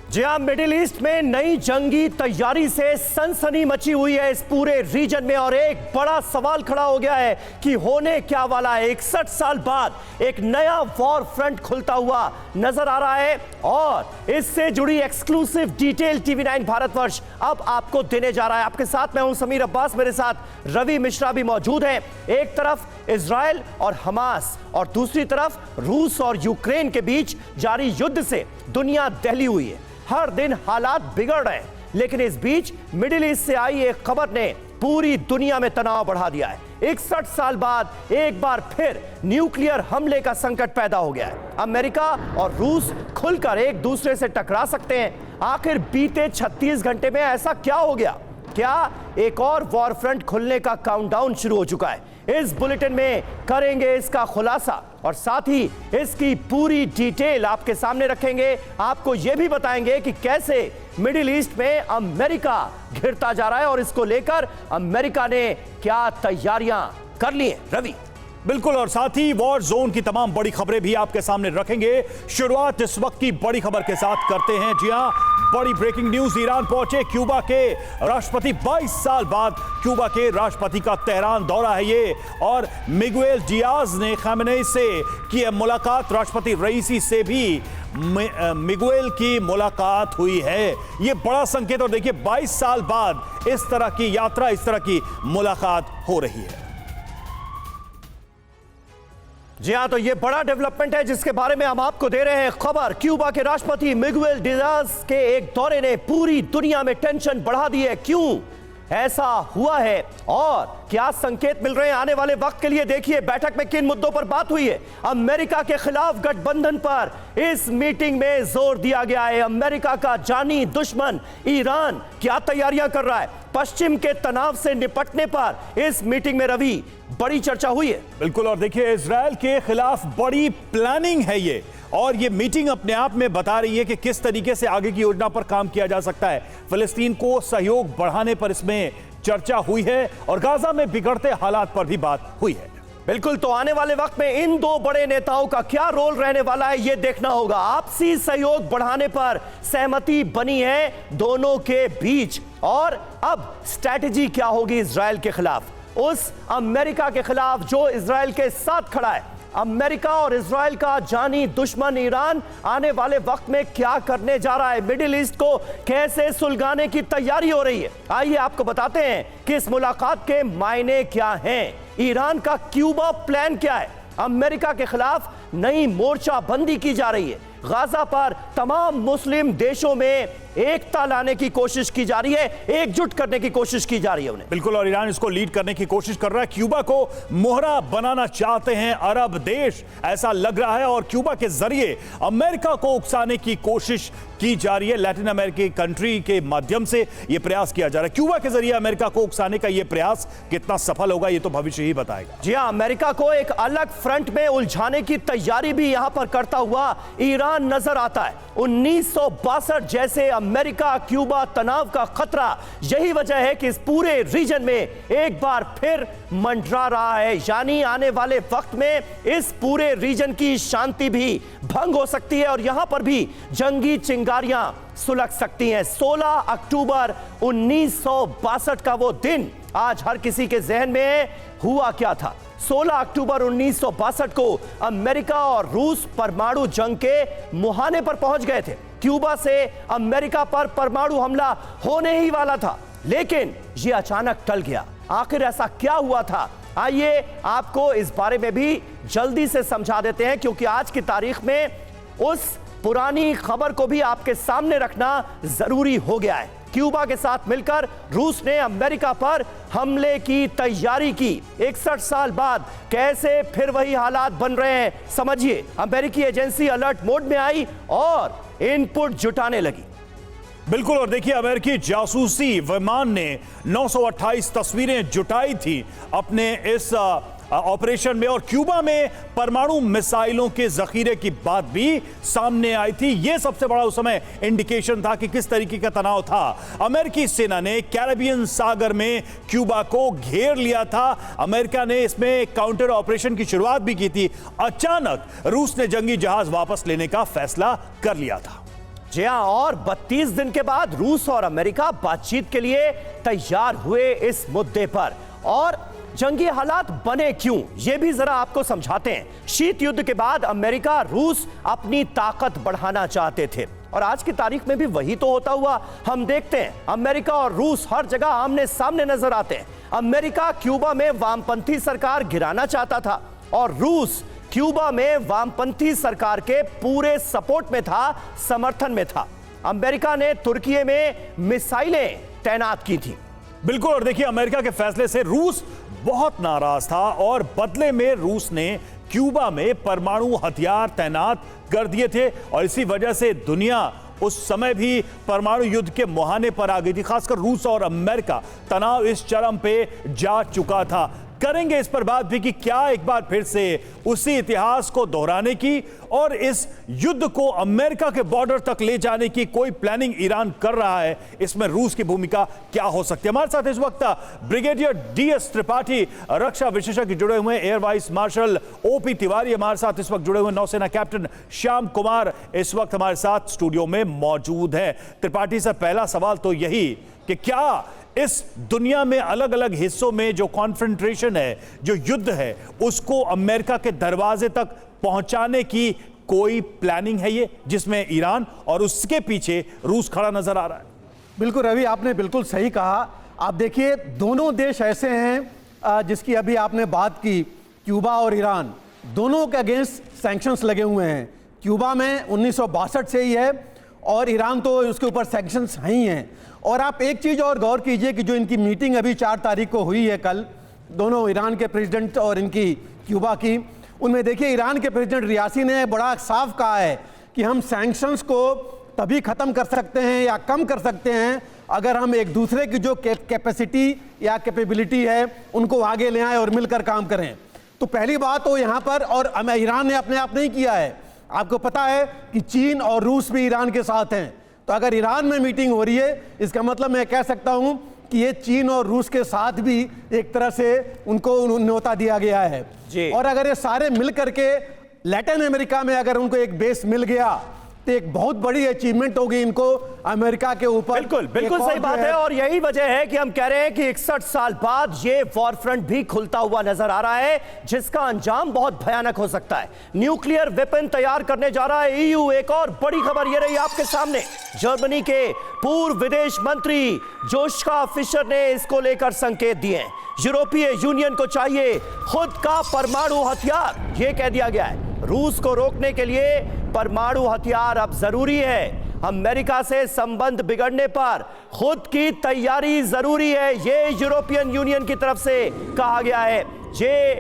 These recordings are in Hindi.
जी हाँ, मिडिल ईस्ट में नई जंगी तैयारी से सनसनी मची हुई है इस पूरे रीजन में और एक बड़ा सवाल खड़ा हो गया है कि होने क्या वाला है। 61 साल बाद एक नया वॉर फ्रंट खुलता हुआ नजर आ रहा है और इससे जुड़ी एक्सक्लूसिव डिटेल टीवी9 भारतवर्ष अब आपको देने जा रहा है। आपके साथ मैं हूं समीर अब्बास, मेरे साथ रवि मिश्रा भी मौजूद हैं। एक तरफ इजराइल और हमास और दूसरी तरफ रूस और यूक्रेन के बीच जारी युद्ध से दुनिया दहली हुई है। हर दिन हालात बिगड़ रहे हैं, लेकिन इस बीच मिडिल ईस्ट से आई एक खबर ने पूरी दुनिया में तनाव बढ़ा दिया है। 61 साल बाद एक बार फिर न्यूक्लियर हमले का संकट पैदा हो गया है। अमेरिका और रूस खुलकर एक दूसरे से टकरा सकते हैं। आखिर बीते 36 घंटे में ऐसा क्या हो गया? क्या एक और वॉर फ्रंट खुलने का काउंटडाउन शुरू हो चुका है? इस बुलेटिन में करेंगे इसका खुलासा और साथ ही इसकी पूरी डिटेल आपके सामने रखेंगे। आपको यह भी बताएंगे कि कैसे मिडिल ईस्ट में अमेरिका घिरता जा रहा है और इसको लेकर अमेरिका ने क्या तैयारियां कर ली हैं। रवि, बिल्कुल, और साथ ही वॉर जोन की तमाम बड़ी खबरें भी आपके सामने रखेंगे। शुरुआत इस वक्त की बड़ी खबर के साथ करते हैं। जी हां, बड़ी ब्रेकिंग न्यूज, ईरान पहुंचे क्यूबा के राष्ट्रपति। 22 साल बाद क्यूबा के राष्ट्रपति का तेहरान दौरा है ये, और मिगुएल डियाज ने खामेनेई से की मुलाकात। राष्ट्रपति रईसी से भी मिगुएल की मुलाकात हुई है। ये बड़ा संकेत, और देखिए 22 साल बाद इस तरह की यात्रा, इस तरह की मुलाकात हो रही है। जी हां, तो ये बड़ा डेवलपमेंट है जिसके बारे में हम आपको दे रहे हैं खबर। क्यूबा के राष्ट्रपति मिगुएल डियाज के एक दौरे ने पूरी दुनिया में टेंशन बढ़ा दी है। क्यों ऐसा हुआ है और क्या संकेत मिल रहे हैं आने वाले वक्त के लिए? देखिए बैठक में किन मुद्दों पर बात हुई है। अमेरिका के खिलाफ गठबंधन पर इस मीटिंग में जोर दिया गया है। अमेरिका का जानी दुश्मन ईरान क्या तैयारियां कर रहा है? पश्चिम के तनाव से निपटने पर इस मीटिंग में रवि बड़ी चर्चा हुई है। बिल्कुल, और देखिए इजराइल के खिलाफ बड़ी प्लानिंग है ये, और ये मीटिंग अपने आप में बता रही है कि किस तरीके से आगे की योजना पर काम किया जा सकता है। फिलिस्तीन को सहयोग बढ़ाने पर इसमें चर्चा हुई है और गाजा में बिगड़ते हालात पर भी बात हुई है। बिल्कुल, तो आने वाले वक्त में इन दो बड़े नेताओं का क्या रोल रहने वाला है ये देखना होगा। आपसी सहयोग बढ़ाने पर सहमति बनी है दोनों के बीच, और अब स्ट्रैटेजी क्या होगी इजराइल के खिलाफ, उस अमेरिका के खिलाफ जो इजराइल के साथ खड़ा है। अमेरिका और इजराइल का जानी दुश्मन ईरान आने वाले वक्त में क्या करने जा रहा है? मिडिल ईस्ट को कैसे सुलगाने की तैयारी हो रही है? आइए आपको बताते हैं कि इस मुलाकात के मायने क्या हैं। ईरान का क्यूबा प्लान क्या है? अमेरिका के खिलाफ नई मोर्चाबंदी की जा रही है। गाजा पर तमाम मुस्लिम देशों में एकता लाने की कोशिश की जा रही है, एकजुट करने की कोशिश की जा रही है उन्हें। बिल्कुल, और ईरान इसको लीड करने की कोशिश कर रहा है। क्यूबा को मोहरा बनाना चाहते हैं अरब देश, ऐसा लग रहा है, और क्यूबा के जरिए अमेरिका को उकसाने की कोशिश की जा रही है। लैटिन अमेरिकी कंट्री के माध्यम से यह प्रयास किया जा रहा है। क्यूबा के जरिए अमेरिका को उकसाने का यह प्रयास कितना सफल होगा ये तो भविष्य ही बताएगा। जी हां, अमेरिका को एक अलग फ्रंट में उलझाने की तैयारी भी यहां पर करता हुआ ईरान नजर आता है। 1962 जैसे अमेरिका क्यूबा तनाव का खतरा यही वजह है कि इस पूरे रीजन में एक बार फिर मंडरा रहा है। यानी आने वाले वक्त में इस पूरे रीजन की शांति भी भंग हो सकती है और यहां पर भी जंगी चिंगारियां सुलग सकती हैं। 16 अक्टूबर 1962 का वो दिन आज हर किसी के जहन में है। हुआ क्या था? 16 अक्टूबर 1962 को अमेरिका और रूस परमाणु जंग के मुहाने पर पहुंच गए थे। क्यूबा से अमेरिका पर परमाणु हमला होने ही वाला था, लेकिन यह अचानक टल गया। आखिर ऐसा क्या हुआ था? आइए आपको इस बारे में भी जल्दी से समझा देते हैं, क्योंकि आज की तारीख में उस पुरानी खबर को भी आपके सामने रखना जरूरी हो गया है। क्यूबा के साथ मिलकर रूस ने अमेरिका पर हमले की तैयारी की। 61 साल बाद कैसे फिर वही हालात बन रहे हैं समझिए। अमेरिकी एजेंसी अलर्ट मोड में आई और इनपुट जुटाने लगी। बिल्कुल, और देखिए अमेरिकी जासूसी विमान ने 928 तस्वीरें जुटाई थी अपने इस ऑपरेशन में, और क्यूबा में परमाणु मिसाइलों के जखीरे की बात भी सामने आई थी। यह सबसे बड़ा उस समय इंडिकेशन था कि किस तरीके का तनाव था। अमेरिकी सेना ने कैरेबियन सागर में क्यूबा को घेर लिया था। अमेरिका ने इसमें काउंटर ऑपरेशन की शुरुआत भी की थी। अचानक रूस ने जंगी जहाज वापस लेने का फैसला कर लिया था। जी हां, और 32 दिन के बाद रूस और अमेरिका बातचीत के लिए तैयार हुए इस मुद्दे पर। और जंगी हालात बने क्यों, यह भी जरा आपको समझाते हैं। शीत युद्ध के बाद अमेरिका रूस अपनी ताकत बढ़ाना चाहते थे और आज की तारीख में भी वही तो होता हुआ हम देखते हैं। अमेरिका और रूस हर जगह आमने सामने नजर आते हैं। अमेरिका क्यूबा में वामपंथी सरकार गिराना चाहता था और रूस क्यूबा में वामपंथी सरकार के पूरे सपोर्ट में था, समर्थन में था। अमेरिका ने तुर्की में मिसाइलें तैनात की थी। बिल्कुल, और देखिए अमेरिका के फैसले से रूस बहुत नाराज था और बदले में रूस ने क्यूबा में परमाणु हथियार तैनात कर दिए थे और इसी वजह से दुनिया उस समय भी परमाणु युद्ध के मुहाने पर आ गई थी। खासकर रूस और अमेरिका तनाव इस चरम पे जा चुका था। करेंगे इस पर बात भी कि क्या एक बार फिर से उसी इतिहास को दोहराने की और इस युद्ध को अमेरिका के बॉर्डर तक ले जाने की कोई प्लानिंग ईरान कर रहा है, इसमें रूस की भूमिका क्या हो सकती है। हमारे साथ इस वक्त ब्रिगेडियर DS त्रिपाठी रक्षा विशेषज्ञ जुड़े हुए हैं, air vice marshal OP Tiwari हमारे साथ इस वक्त जुड़े हुए, नौसेना कैप्टन श्याम कुमार इस वक्त हमारे साथ स्टूडियो में मौजूद है। त्रिपाठी से पहला सवाल तो यही कि क्या इस दुनिया में अलग अलग हिस्सों में जो कॉन्फ्रंट्रेशन है, जो युद्ध है, उसको अमेरिका के दरवाजे तक पहुंचाने की कोई प्लानिंग है ये, जिसमें ईरान और उसके पीछे रूस खड़ा नजर आ रहा है? बिल्कुल रवि, आपने बिल्कुल सही कहा। आप देखिए दोनों देश ऐसे हैं जिसकी अभी आपने बात की, क्यूबा और ईरान, दोनों के अगेंस्ट सैंक्शंस लगे हुए हैं। क्यूबा में 1962 से ही है और ईरान तो उसके ऊपर सैंक्शंस ही हैं। और आप एक चीज़ और गौर कीजिए कि जो इनकी मीटिंग अभी 4 तारीख को हुई है, कल, दोनों ईरान के प्रेसिडेंट और इनकी क्यूबा की, उनमें देखिए ईरान के प्रेसिडेंट रियासी ने बड़ा साफ कहा है कि हम सैंक्शंस को तभी ख़त्म कर सकते हैं या कम कर सकते हैं अगर हम एक दूसरे की जो कैपेसिटी या कैपेबिलिटी है उनको आगे ले आएँ और मिलकर काम करें। तो पहली बात तो यहाँ पर, और ईरान ने अपने आप नहीं किया है, आपको पता है कि चीन और रूस भी ईरान के साथ हैं। तो अगर ईरान में मीटिंग हो रही है, इसका मतलब मैं कह सकता हूं कि ये चीन और रूस के साथ भी एक तरह से उनको न्योता दिया गया है जी। और अगर ये सारे मिल करके लैटिन अमेरिका में अगर उनको एक बेस मिल गया तो एक बहुत बड़ी अचीवमेंट होगी इनको अमेरिका के ऊपर। बिल्कुल बिल्कुल सही बात है और यही वजह है कि हम कह रहे हैं कि 61 साल बाद ये वॉर फ्रंट भी खुलता हुआ नजर आ रहा है, जिसका अंजाम बहुत भयानक हो सकता है। न्यूक्लियर वेपन तैयार करने जा रहा है EU। एक और बड़ी खबर ये रही आपके सामने, जर्मनी के पूर्व विदेश मंत्री जोश्का फिशर ने इसको लेकर संकेत दिए। यूरोपीय यूनियन को चाहिए खुद का परमाणु हथियार, यह कह दिया गया है। रूस को रोकने के लिए परमाणु हथियार अब जरूरी है। अमेरिका से संबंध बिगड़ने पर खुद की तैयारी जरूरी है, ये यूरोपियन यूनियन की तरफ से कहा गया है। ये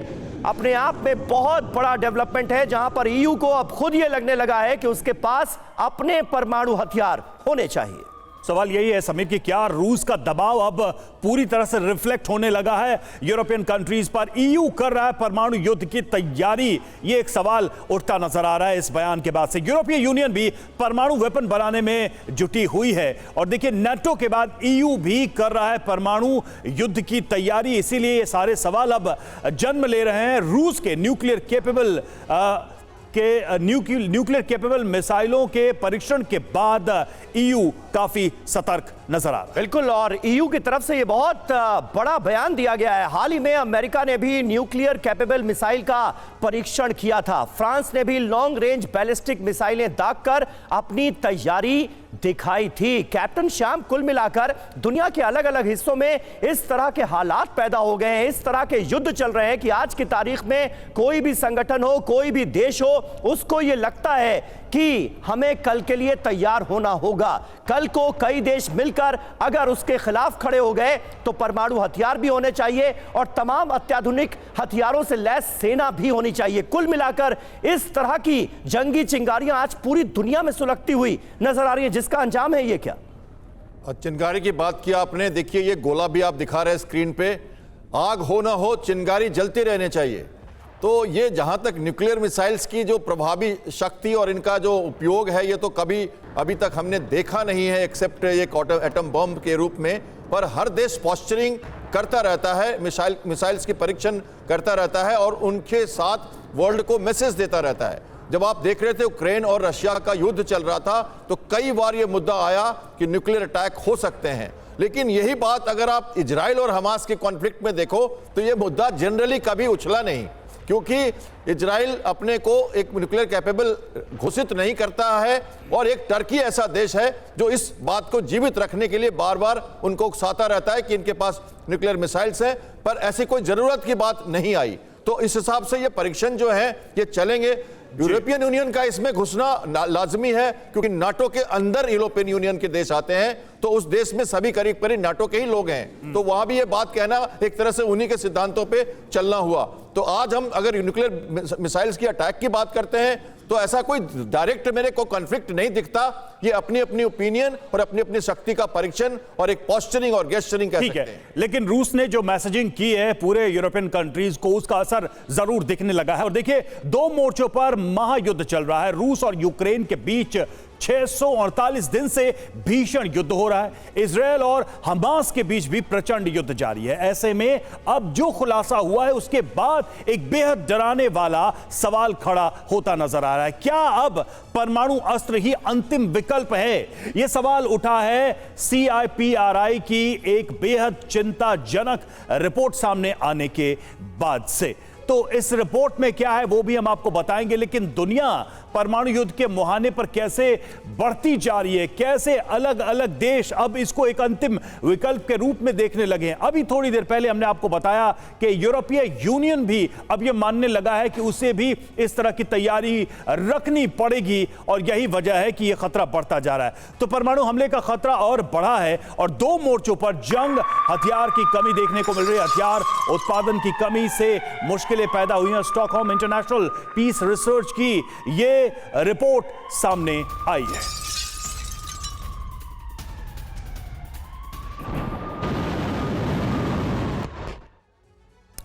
अपने आप में बहुत बड़ा डेवलपमेंट है, जहां पर EU को अब खुद ये लगने लगा है कि उसके पास अपने परमाणु हथियार होने चाहिए। सवाल यही है समीर कि क्या रूस का दबाव अब पूरी तरह से रिफ्लेक्ट होने लगा है यूरोपियन कंट्रीज पर? EU कर रहा है परमाणु युद्ध की तैयारी, ये एक सवाल उठता नजर आ रहा है इस बयान के बाद से। यूरोपीय यूनियन भी परमाणु वेपन बनाने में जुटी हुई है और देखिए NATO के बाद EU भी कर रहा है परमाणु युद्ध की तैयारी। इसीलिए ये सारे सवाल अब जन्म ले रहे हैं। रूस के न्यूक्लियर केपेबल मिसाइलों के परीक्षण के बाद EU काफी सतर्क नजर आ रहा है। बिल्कुल, और EU की तरफ से ये बहुत बड़ा बयान दिया गया है। हाल ही में अमेरिका ने भी न्यूक्लियर कैपेबल मिसाइल का परीक्षण किया था। फ्रांस ने भी लॉन्ग रेंज बैलिस्टिक मिसाइलें दागकर अपनी तैयारी दिखाई थी। कैप्टन श्याम, कुल मिलाकर दुनिया के अलग अलग हिस्सों में इस तरह के हालात पैदा हो गए हैं, इस तरह के युद्ध चल रहे हैं कि आज की तारीख में कोई भी संगठन हो, कोई भी देश हो, उसको ये लगता है कि हमें कल के लिए तैयार होना होगा। कल को कई देश मिलकर अगर उसके खिलाफ खड़े हो गए तो परमाणु हथियार भी होने चाहिए और तमाम अत्याधुनिक हथियारों से लैस सेना भी होनी चाहिए। कुल मिलाकर इस तरह की जंगी चिंगारियां आज पूरी दुनिया में सुलगती हुई नजर आ रही है, जिसका अंजाम है ये क्या? चिंगारी की बात की आपने, देखिए ये गोला भी आप दिखा रहे हैं स्क्रीन पे, आग हो ना हो चिंगारी जलते रहने चाहिए। तो ये जहां तक न्यूक्लियर मिसाइल्स की जो प्रभावी शक्ति और इनका जो उपयोग है, ये तो कभी अभी तक हमने देखा नहीं है एक्सेप्ट एक एटम बम के रूप में। पर हर देश पॉस्चरिंग करता रहता है, मिसाइल्स की परीक्षण करता रहता है और उनके साथ वर्ल्ड को मैसेज देता रहता है। जब आप देख रहे थे यूक्रेन और रशिया का युद्ध चल रहा था तो कई बार यह मुद्दा आया कि न्यूक्लियर अटैक हो सकते हैं, लेकिन यही बात अगर आप इजराइल और हमास के कॉन्फ्लिक्ट में देखो तो यह मुद्दा जनरली कभी उछला नहीं, क्योंकि इजराइल अपने को एक न्यूक्लियर कैपेबल घोषित नहीं करता है और एक टर्की ऐसा देश है जो इस बात को जीवित रखने के लिए बार बार उनको उकसाता रहता है कि इनके पास न्यूक्लियर मिसाइल्स हैं, पर ऐसी कोई जरूरत की बात नहीं आई। तो इस हिसाब से ये परीक्षण जो है ये चलेंगे। यूरोपियन यूनियन का इसमें घुसना लाजमी है, क्योंकि नाटो के अंदर यूरोपियन यूनियन के देश आते हैं तो उस देश में सभी करीब करीब नाटो के ही लोग हैं, तो वहां भी ये बात कहना एक तरह से उन्हीं के सिद्धांतों पे चलना हुआ। तो आज हम अगर न्यूक्लियर मिसाइल्स की अटैक की बात करते हैं तो ऐसा कोई डायरेक्ट मेरे को कॉन्फ्लिक्ट नहीं दिखता, ये अपनी अपनी ओपिनियन और अपनी अपनी शक्ति का परीक्षण और एक पोस्चरिंग और गेस्चरिंग कह सकते हैं। लेकिन रूस ने जो मैसेजिंग की है पूरे यूरोपियन कंट्रीज को, उसका असर जरूर दिखने लगा है। और देखिए, दो मोर्चों पर महायुद्ध चल रहा है। रूस और यूक्रेन के बीच 648 दिन से भीषण युद्ध हो रहा है। इजरायल और हमास के बीच भी प्रचंड युद्ध जारी है। ऐसे में अब जो खुलासा हुआ है उसके बाद एक बेहद डराने वाला सवाल खड़ा होता नजर आ रहा है। क्या अब परमाणु अस्त्र ही अंतिम विकल्प है? यह सवाल उठा है CIPRI की एक बेहद चिंताजनक रिपोर्ट सामने आने के बाद से। तो इस रिपोर्ट में क्या है वो भी हम आपको बताएंगे, लेकिन दुनिया परमाणु युद्ध के मुहाने पर कैसे बढ़ती जा रही है, कैसे अलग अलग देश अब इसको एक अंतिम विकल्प के रूप में देखने लगे हैं। अभी थोड़ी देर पहले हमने आपको बताया कि यूरोपीय यूनियन भी अब यह मानने लगा है कि उसे भी इस तरह की तैयारी रखनी पड़ेगी और यही वजह है कि यह खतरा बढ़ता जा रहा है। तो परमाणु हमले का खतरा और बढ़ा है और दो मोर्चों पर जंग, हथियार की कमी देखने को मिल रही है। हथियार उत्पादन की कमी से मुश्किलें पैदा हुई हैं। स्टॉकहोम इंटरनेशनल पीस रिसर्च की ये रिपोर्ट सामने आई है।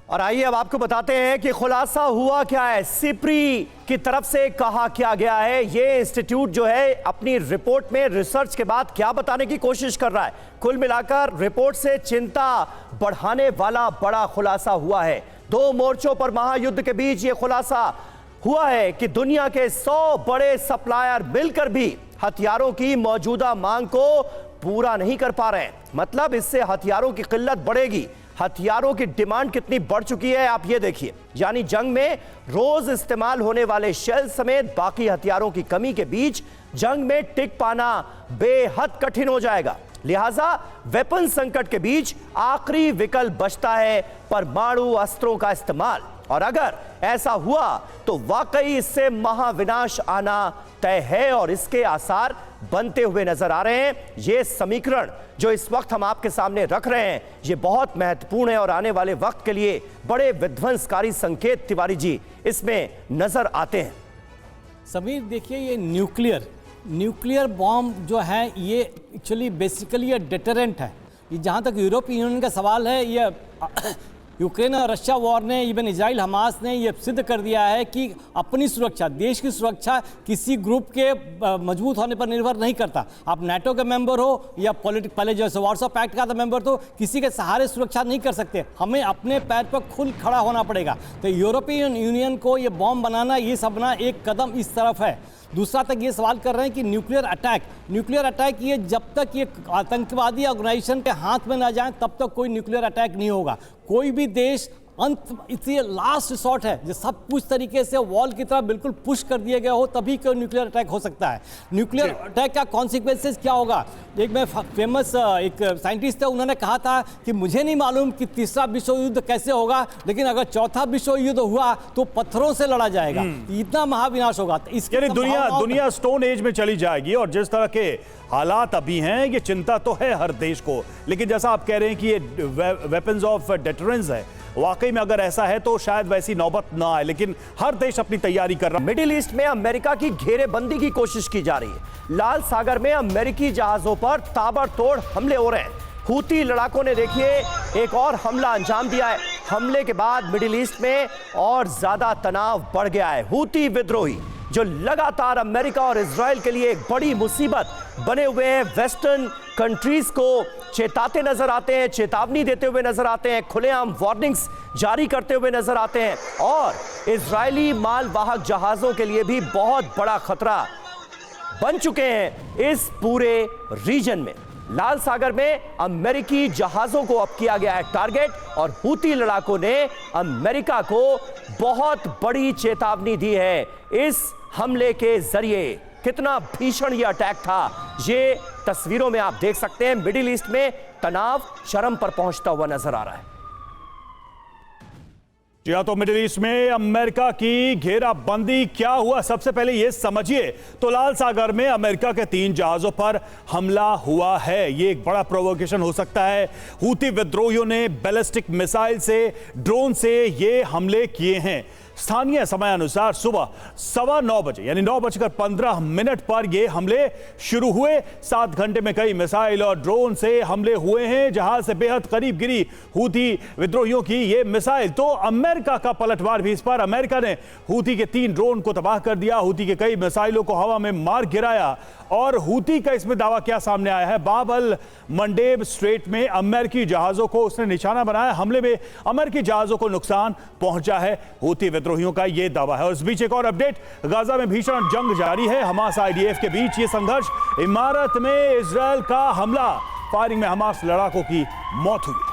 और आइए अब आपको बताते हैं कि खुलासा हुआ क्या है। सिप्री की तरफ से कहा क्या गया है। ये इंस्टीट्यूट जो है अपनी रिपोर्ट में रिसर्च के बाद क्या बताने की कोशिश कर रहा है। कुल मिलाकर रिपोर्ट से चिंता बढ़ाने वाला बड़ा खुलासा हुआ है। दो मोर्चों पर महायुद्ध के बीच यह खुलासा हुआ है कि दुनिया के 100 बड़े सप्लायर मिलकर भी हथियारों की मौजूदा मांग को पूरा नहीं कर पा रहे हैं। मतलब इससे हथियारों की किल्लत बढ़ेगी। हथियारों की डिमांड कितनी बढ़ चुकी है आप ये देखिए, यानी जंग में रोज इस्तेमाल होने वाले शेल समेत बाकी हथियारों की कमी के बीच जंग में टिक पाना बेहद कठिन हो जाएगा। लिहाजा वेपन संकट के बीच आखिरी विकल्प बचता है परमाणु अस्त्रों का इस्तेमाल। और अगर ऐसा हुआ तो वाकई इससे महाविनाश आना तय है और इसके आसार बनते हुए नजर आ रहे हैं। यह समीकरण जो इस वक्त हम आपके सामने रख रहे हैं यह बहुत महत्वपूर्ण है और आने वाले वक्त के लिए बड़े विध्वंसकारी संकेत तिवारी जी इसमें नजर आते हैं। समीर देखिए, ये न्यूक्लियर बॉम्ब जो है ये एक्चुअली बेसिकली ये डिटरेंट है। ये जहाँ तक यूरोपीय यूनियन का सवाल है, ये यूक्रेन और रशिया वॉर ने, इवन इजराइल हमास ने ये सिद्ध कर दिया है कि अपनी सुरक्षा, देश की सुरक्षा किसी ग्रुप के मजबूत होने पर निर्भर नहीं करता। आप नाटो के मेंबर हो या पहले जो वार्सो पैक्ट का मेंबर तो किसी के सहारे सुरक्षा नहीं कर सकते। हमें अपने पैर पर खुद खड़ा होना पड़ेगा। तो यूरोपीय यूनियन को ये बॉम्ब बनाना, ये सबना एक कदम इस तरफ है। दूसरा तक ये सवाल कर रहे हैं कि न्यूक्लियर अटैक ये जब तक ये आतंकवादी ऑर्गेनाइजेशन के हाथ में ना जाए तब तक कोई न्यूक्लियर अटैक नहीं होगा। कोई भी देश अंत, इसलिए लास्ट रिसोर्ट है, जो सब कुछ तरीके से वॉल की तरफ बिल्कुल पुश कर दिया गया हो तभी कोई न्यूक्लियर अटैक हो सकता है। न्यूक्लियर अटैक का कॉन्सिक्वेंसेस क्या होगा? एक मैं फेमस एक साइंटिस्ट थे, उन्होंने कहा था कि मुझे नहीं मालूम कि तीसरा विश्व युद्ध कैसे होगा, लेकिन अगर चौथा विश्व युद्ध हुआ तो पत्थरों से लड़ा जाएगा, इतना महाविनाश होगा। इसके दुनिया स्टोन एज में चली जाएगी और जिस तरह के हालात अभी हैं ये चिंता तो है हर देश को। लेकिन जैसा आप कह रहे हैं कि ये वेपन्स ऑफ डिटरेंस है, वाकई में अगर ऐसा है तो शायद वैसी नौबत ना आए, लेकिन हर देश अपनी तैयारी कर रहा है। मिडिल ईस्ट में अमेरिका की घेरेबंदी की कोशिश की जा रही है। लाल सागर में अमेरिकी जहाजों पर ताबड़तोड़ हमले हो रहे हैं। हूती लड़ाकों ने देखिए एक और हमला अंजाम दिया है। हमले के बाद मिडिल ईस्ट में और ज्यादा तनाव बढ़ गया है। हूती विद्रोही जो लगातार अमेरिका और इजराइल के लिए एक बड़ी मुसीबत बने हुए हैं, वेस्टर्न कंट्रीज को चेताते नजर आते हैं, चेतावनी देते हुए नजर आते हैं, खुलेआम वार्निंग्स जारी करते हुए नजर आते हैं और इजरायली मालवाहक जहाजों के लिए भी बहुत बड़ा खतरा बन चुके हैं इस पूरे रीजन में। लाल सागर में अमेरिकी जहाजों को अब किया गया है टारगेट और हूती लड़ाकों ने अमेरिका को बहुत बड़ी चेतावनी दी है इस हमले के जरिए। कितना भीषण यह अटैक था, ये तस्वीरों में आप देख सकते हैं। मिडिल ईस्ट में तनाव चरम पर पहुंचता हुआ नजर आ रहा है। जी हाँ, तो मिडिल ईस्ट में अमेरिका की घेराबंदी क्या हुआ, सबसे पहले यह समझिए। तो लाल सागर में अमेरिका के 3 जहाजों पर हमला हुआ है। यह एक बड़ा प्रोवोकेशन हो सकता है। हूती विद्रोहियों ने बैलिस्टिक मिसाइल से, ड्रोन से ये हमले किए हैं। स्थानीय समय अनुसार सुबह 9:15 बजे यानी 9:15 पर यह हमले शुरू हुए। 7 घंटे में कई मिसाइल और ड्रोन से हमले हुए हैं। जहाज से बेहद करीब गिरी हूती विद्रोहियों की यह मिसाइल। तो अमेरिका का पलटवार भी इस पर। अमेरिका ने हूती के 3 ड्रोन को तबाह कर दिया, हूती के कई मिसाइलों को हवा में मार गिराया। और हूती का इसमें दावा क्या सामने आया है, बाब अल मंडेब स्ट्रेट में अमेरिकी जहाजों को उसने निशाना बनाया। हमले में अमेरिकी जहाजों को नुकसान पहुंचा है, हूती विद्रोहियों का यह दावा है। और इस बीच एक और अपडेट, गाजा में भीषण जंग जारी है। हमास आईडीएफ के बीच ये संघर्ष, इमारत में इजरायल का हमला, फायरिंग में हमास लड़ाकों की मौत हुई।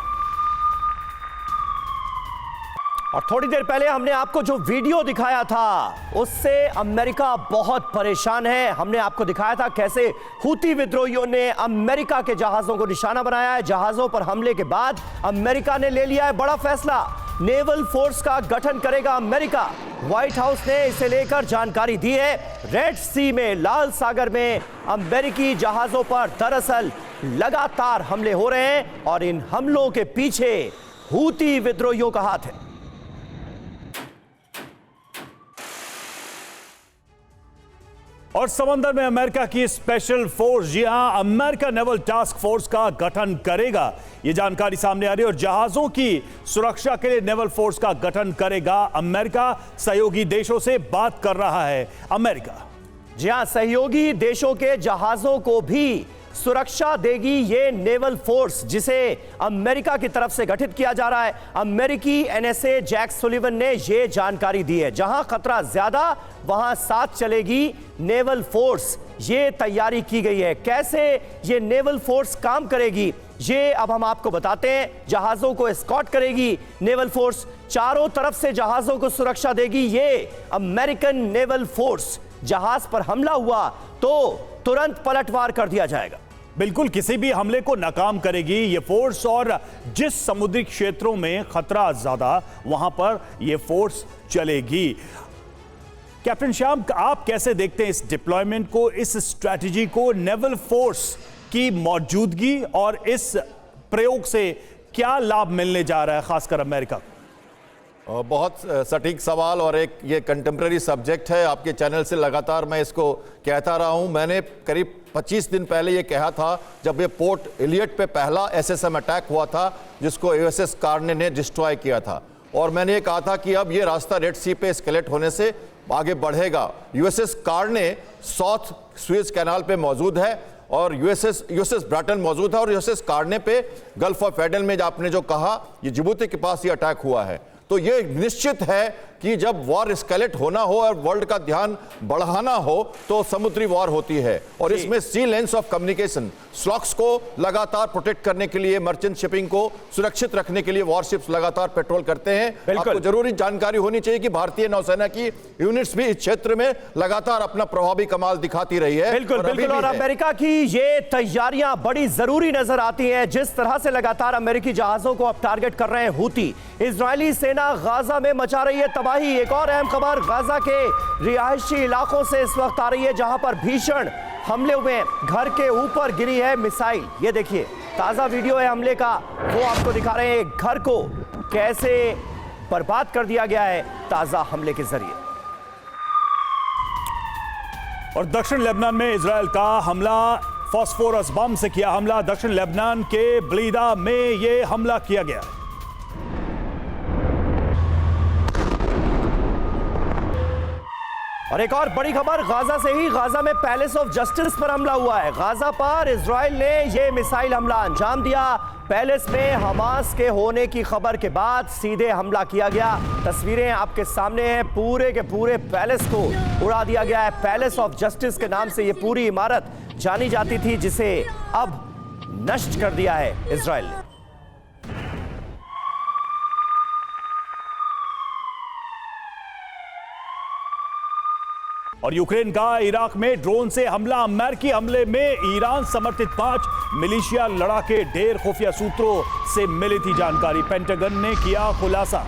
और थोड़ी देर पहले हमने आपको जो वीडियो दिखाया था उससे अमेरिका बहुत परेशान है। हमने आपको दिखाया था कैसे हूती विद्रोहियों ने अमेरिका के जहाजों को निशाना बनाया है। जहाजों पर हमले के बाद अमेरिका ने ले लिया है बड़ा फैसला, नेवल फोर्स का गठन करेगा अमेरिका। व्हाइट हाउस ने इसे लेकर जानकारी दी है। रेड सी में, लाल सागर में अमेरिकी जहाजों पर दरअसल लगातार हमले हो रहे हैं और इन हमलों के पीछे हूती विद्रोहियों का हाथ है। और समंदर में अमेरिका की स्पेशल फोर्स, जी हां, अमेरिका नेवल टास्क फोर्स का गठन करेगा, यह जानकारी सामने आ रही है। और जहाजों की सुरक्षा के लिए नेवल फोर्स का गठन करेगा अमेरिका। सहयोगी देशों से बात कर रहा है अमेरिका। जी हां, सहयोगी देशों के जहाजों को भी सुरक्षा देगी ये नेवल फोर्स, जिसे अमेरिका की तरफ से गठित किया जा रहा है। अमेरिकी एनएसए जैक सुलिवन ने ये जानकारी दी है। जहां खतरा ज्यादा वहां साथ चलेगी नेवल फोर्स, ये तैयारी की गई है। कैसे ये नेवल फोर्स काम करेगी ये अब हम आपको बताते हैं। जहाजों को एस्कॉर्ट करेगी नेवल फोर्स, चारों तरफ से जहाजों को सुरक्षा देगी ये अमेरिकन नेवल फोर्स। जहाज पर हमला हुआ तो तुरंत पलटवार कर दिया जाएगा। बिल्कुल, किसी भी हमले को नाकाम करेगी ये फोर्स। और जिस समुद्री क्षेत्रों में खतरा ज्यादा, वहां पर ये फोर्स चलेगी। कैप्टन श्याम, आप कैसे देखते हैं इस डिप्लॉयमेंट को, इस स्ट्रैटेजी को? नेवल फोर्स की मौजूदगी और इस प्रयोग से क्या लाभ मिलने जा रहा है, खासकर अमेरिका को? बहुत सटीक सवाल और एक ये कंटेम्प्रेरी सब्जेक्ट है। आपके चैनल से लगातार मैं इसको कहता रहा हूं। मैंने करीब 25 दिन पहले ये कहा था, जब ये पोर्ट इलियट पे पहला एसएसएम अटैक हुआ था जिसको यूएसएस कार्ने ने डिस्ट्रॉय किया था। और मैंने ये कहा था कि अब ये रास्ता रेड सी पे एस्केलेट होने से आगे बढ़ेगा। USS Carney south Suez canal पे मौजूद है और यूएसएस ब्रैटन मौजूद है और यूएसएस कार्ने पे गल्फ ऑफ एडन में आपने जो कहा, ये जिबूती के पास ये अटैक हुआ है। तो ये निश्चित है कि जब वॉर एस्केलेट होना हो और वर्ल्ड का ध्यान बढ़ाना हो तो समुद्री वॉर होती है। और इसमें सी लेंस ऑफ कम्युनिकेशन, स्लॉक्स को लगातार प्रोटेक्ट करने के लिए, मर्चेंट शिपिंग को सुरक्षित रखने के लिए वॉरशिप्स लगातार पेट्रोल करते हैं। आपको जरूरी जानकारी होनी चाहिए कि भारतीय नौसेना की यूनिट्स भी इस क्षेत्र में लगातार अपना प्रभावी कमाल दिखाती रही है। बिल्कुल बिल्कुल। और अमेरिका की ये तैयारियां बड़ी जरूरी नजर आती हैं। जिस तरह से लगातार अमेरिकी जहाजों को अब टारगेट कर रहे हैं हूती, इजरायली सेना गाजा में मचा रही है तबाही। एक और अहम खबर गाजा के रिहायशी इलाकों से इस वक्त आ रही है, जहां पर भीषण हमले हुए हैं। घर के ऊपर गिरी है मिसाइल। ये देखिए ताजा वीडियो है हमले का, वो आपको दिखा रहे हैं एक घर को कैसे बर्बाद कर दिया गया है ताजा हमले के जरिए। और दक्षिण लेबनान में इजरायल का हमला, फास्फोरस बम से किया हमला। दक्षिण लेबनान के ब्लीदा में यह हमला किया गया। और एक और बड़ी खबर गाजा से ही। गाजा में पैलेस ऑफ जस्टिस पर हमला हुआ है। गाजा पर इजराइल ने यह मिसाइल हमला अंजाम दिया। पैलेस में हमास के होने की खबर के बाद सीधे हमला किया गया। तस्वीरें आपके सामने हैं। पूरे के पूरे पैलेस को उड़ा दिया गया है। पैलेस ऑफ जस्टिस के नाम से यह पूरी इमारत जानी जाती थी, जिसे अब नष्ट कर दिया है इजराइल ने। और यूक्रेन का इराक में ड्रोन से हमला। अमेरिकी हमले में ईरान समर्थित 5 मिलिशिया लड़ाके ढेर। खुफिया सूत्रों से मिली थी जानकारी। पेंटागन ने किया खुलासा।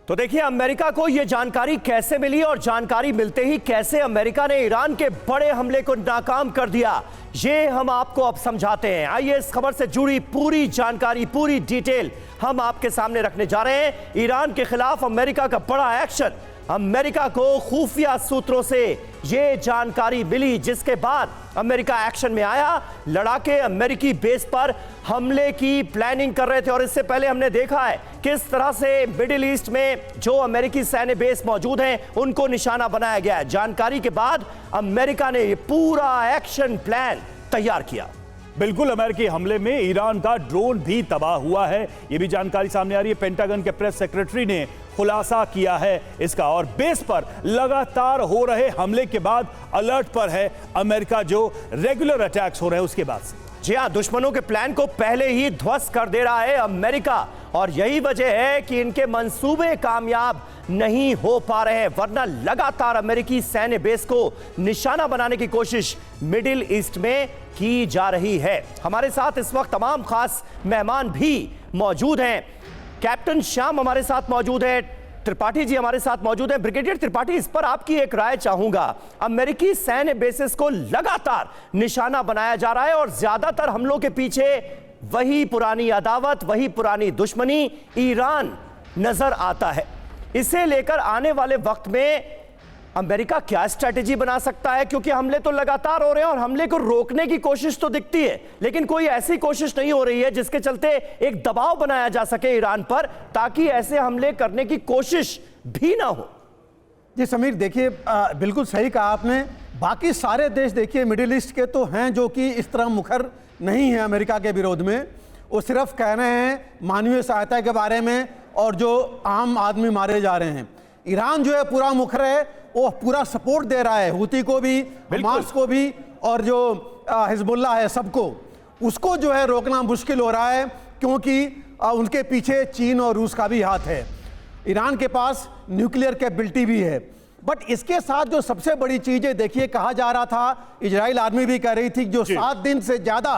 तो देखिए अमेरिका को यह जानकारी कैसे मिली और जानकारी मिलते ही कैसे अमेरिका ने ईरान के बड़े हमले को नाकाम कर दिया, ये हम आपको अब समझाते हैं। आइए इस खबर से जुड़ी पूरी जानकारी, पूरी डिटेल हम आपके सामने रखने जा रहे हैं। ईरान के खिलाफ अमेरिका का बड़ा एक्शन। अमेरिका को खुफिया सूत्रों से यह जानकारी मिली, जिसके बाद अमेरिका एक्शन में आया। लड़ाके अमेरिकी बेस पर हमले की प्लानिंग कर रहे थे। और इससे पहले हमने देखा है किस तरह से मिडिल ईस्ट में जो अमेरिकी सैन्य बेस मौजूद हैं उनको निशाना बनाया गया है। जानकारी के बाद अमेरिका ने यह पूरा एक्शन प्लान तैयार किया। बिल्कुल, अमेरिकी हमले में ईरान का ड्रोन भी तबाह हुआ है, यह भी जानकारी सामने आ रही है। पेंटागन के प्रेस सेक्रेटरी ने खुलासा किया है इसका। और बेस पर लगातार हो रहे हमले के बाद अलर्ट पर है अमेरिका, जो रेगुलर अटैक्स हो रहे हैं उसके बाद से। जी हां, दुश्मनों के प्लान को पहले ही ध्वस्त कर दे रहा है अमेरिका। और यही वजह है कि इनके मंसूबे कामयाब नहीं हो पा रहे हैं, वरना लगातार अमेरिकी सैन्य बेस को निशाना बनाने की कोशिश मिडिल ईस्ट में की जा रही है। हमारे साथ इस वक्त तमाम खास मेहमान भी मौजूद हैं। कैप्टन श्याम हमारे साथ मौजूद है, त्रिपाठी जी हमारे साथ मौजूद हैं। ब्रिगेडियर त्रिपाठी, इस पर आपकी एक राय चाहूंगा। अमेरिकी सैन्य बेसिस को लगातार निशाना बनाया जा रहा है और ज्यादातर हमलों के पीछे वही पुरानी अदावत, वही पुरानी दुश्मनी ईरान नजर आता है। इसे लेकर आने वाले वक्त में अमेरिका क्या स्ट्रैटेजी बना सकता है? क्योंकि हमले तो लगातार हो रहे हैं और हमले को रोकने की कोशिश तो दिखती है, लेकिन कोई ऐसी कोशिश नहीं हो रही है जिसके चलते एक दबाव बनाया जा सके ईरान पर, ताकि ऐसे हमले करने की कोशिश भी ना हो। जी समीर, देखिए बिल्कुल सही कहा आपने। बाकी सारे देश देखिए मिडिल ईस्ट के तो हैं जो कि इस तरह मुखर नहीं है अमेरिका के विरोध में। वो सिर्फ कह रहे हैं मानवीय सहायता के बारे में और जो आम आदमी मारे जा रहे हैं। ईरान जो है पूरा मुखर है, वो पूरा सपोर्ट दे रहा है हुती को भी, हमास को भी, और जो हिजबुल्लाह है सबको। उसको जो है रोकना मुश्किल हो रहा है, क्योंकि उनके पीछे चीन और रूस का भी हाथ है। ईरान के पास न्यूक्लियर कैपेबिलिटी भी है। बट इसके साथ जो सबसे बड़ी चीज़ है, देखिए कहा जा रहा था, इजराइल आर्मी भी कह रही थी, जो 7 दिन से ज़्यादा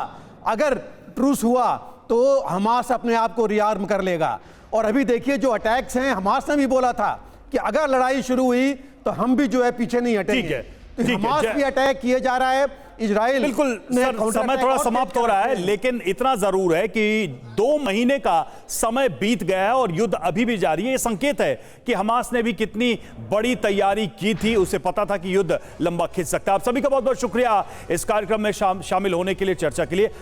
अगर ट्रूस हुआ तो हमास अपने आप को रिआर्म कर लेगा। और अभी देखिए जो अटैक्स हैं, हमास ने भी बोला था कि अगर लड़ाई शुरू हुई तो हम भी जो है पीछे नहीं हटेंगे। तो हमास भी अटैक किए जा रहा है, इजराइल बिल्कुल। समय थोड़ा समाप्त हो रहा है, लेकिन इतना जरूर है कि 2 महीने का समय बीत गया है और युद्ध अभी भी जारी है। ये संकेत है कि हमास ने भी कितनी बड़ी तैयारी की थी, उसे पता था कि युद्ध लंबा खिंच सकता है। आप सभी का बहुत बहुत शुक्रिया इस कार्यक्रम में शामिल होने के लिए, चर्चा के लिए।